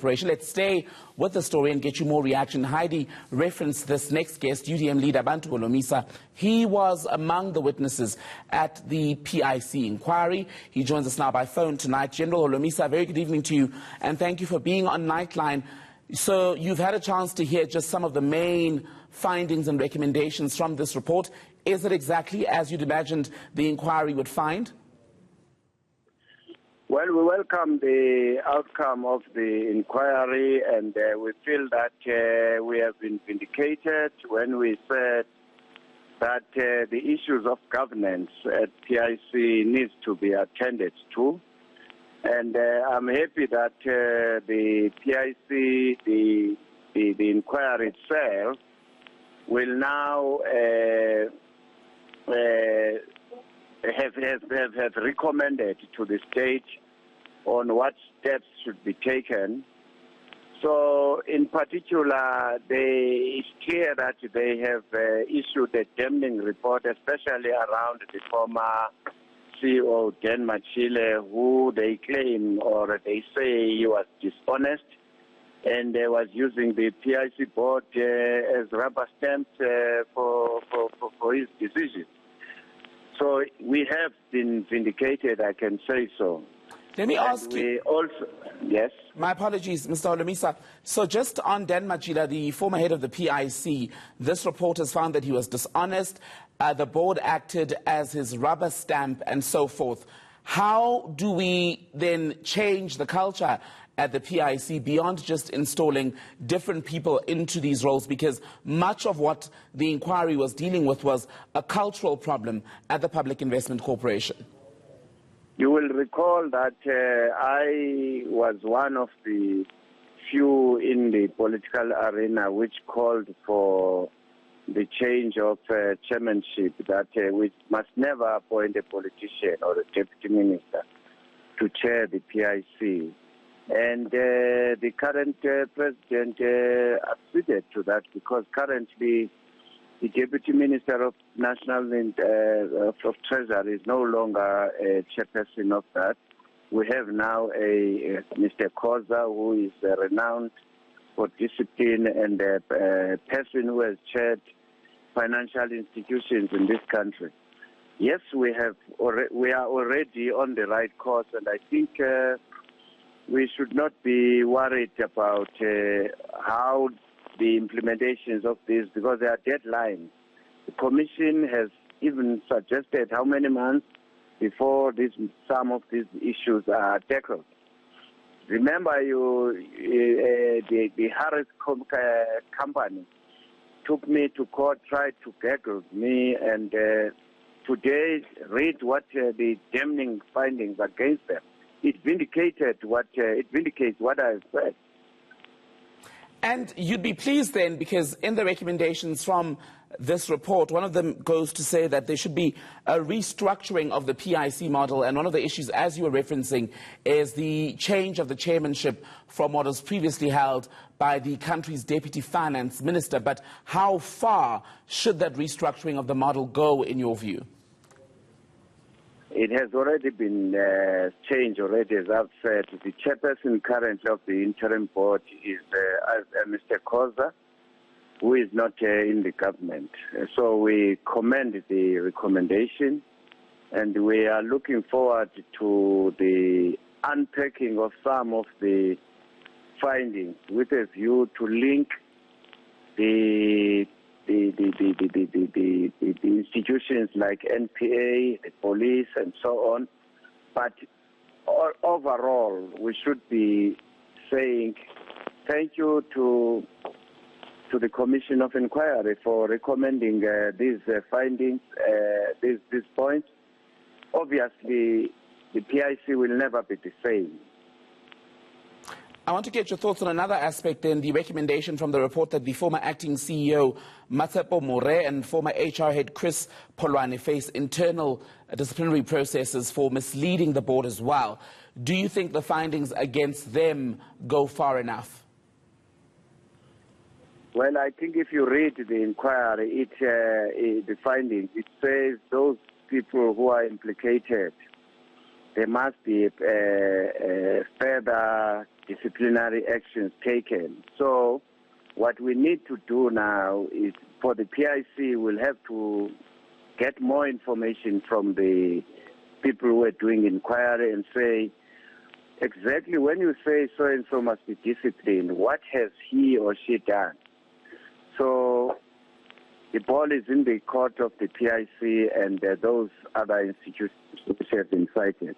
Let's stay with the story and get you more reaction. Heidi referenced this next guest, UDM leader Bantu Holomisa. He was among the witnesses at the PIC inquiry. He joins us now by phone tonight. General Holomisa, very good evening to you, and thank you for being on Nightline. So you've had a chance to hear just some of the main findings and recommendations from this report. Is it exactly as you'd imagined the inquiry would find? Well, we welcome the outcome of the inquiry, and we feel that we have been vindicated when we said that the issues of governance at PIC needs to be attended to. And I'm happy that the PIC, the inquiry itself, will now have recommended to the state on what steps should be taken. So, in particular, it's clear that they have issued a damning report, especially around the former CEO, Dan Machile, who they claim or they say he was dishonest and was using the PIC board as rubber stamps for his decision. So we have been vindicated, I can say so. Let me ask you. Yes. My apologies, Mr. Holomisa. So just on Dan Machila, the former head of the PIC, this report has found that he was dishonest. The board acted as his rubber stamp and so forth. How do we then change the culture at the PIC beyond just installing different people into these roles? Because much of what the inquiry was dealing with was a cultural problem at the Public Investment Corporation. You will recall that I was one of the few in the political arena which called for the change of chairmanship, that we must never appoint a politician or a deputy minister to chair the PIC. And the current president acceded to that, because currently the Deputy Minister of National of Treasury is no longer a chairperson of that. We have now a Mr. Khoza, who is renowned for discipline and a person who has chaired financial institutions in this country. Yes, we are already on the right course, and I think we should not be worried about how the implementations of this, because there are deadlines. The Commission has even suggested how many months before some of these issues are tackled. Remember, the Harris company took me to court, tried to gaggle me, and today read what the damning findings against them. It vindicates what I've said. And you'd be pleased then, because in the recommendations from this report, one of them goes to say that there should be a restructuring of the PIC model, and one of the issues, as you were referencing, is the change of the chairmanship from what was previously held by the country's deputy finance minister. But how far should that restructuring of the model go, in your view? It has already been changed already, as I've said. The chairperson currently of the interim board is Mr. Khoza, who is not in the government. So we commend the recommendation, and we are looking forward to the unpacking of some of the findings with a view to link the institutions like NPA, the police, and so on. But overall, we should be saying thank you to the Commission of Inquiry for recommending these findings, these points. Obviously, the PIC will never be the same. I want to get your thoughts on another aspect then, the recommendation from the report that the former acting CEO Matsepo More and former HR head Chris Polwane face internal disciplinary processes for misleading the board as well. Do you think the findings against them go far enough? Well, I think if you read the inquiry, the findings, it says those people who are implicated, there must be further disciplinary actions taken. So what we need to do now is, for the PIC, we'll have to get more information from the people who are doing inquiry and say, exactly when you say so-and-so must be disciplined, what has he or she done? So the ball is in the court of the PIC and those other institutions which have been cited.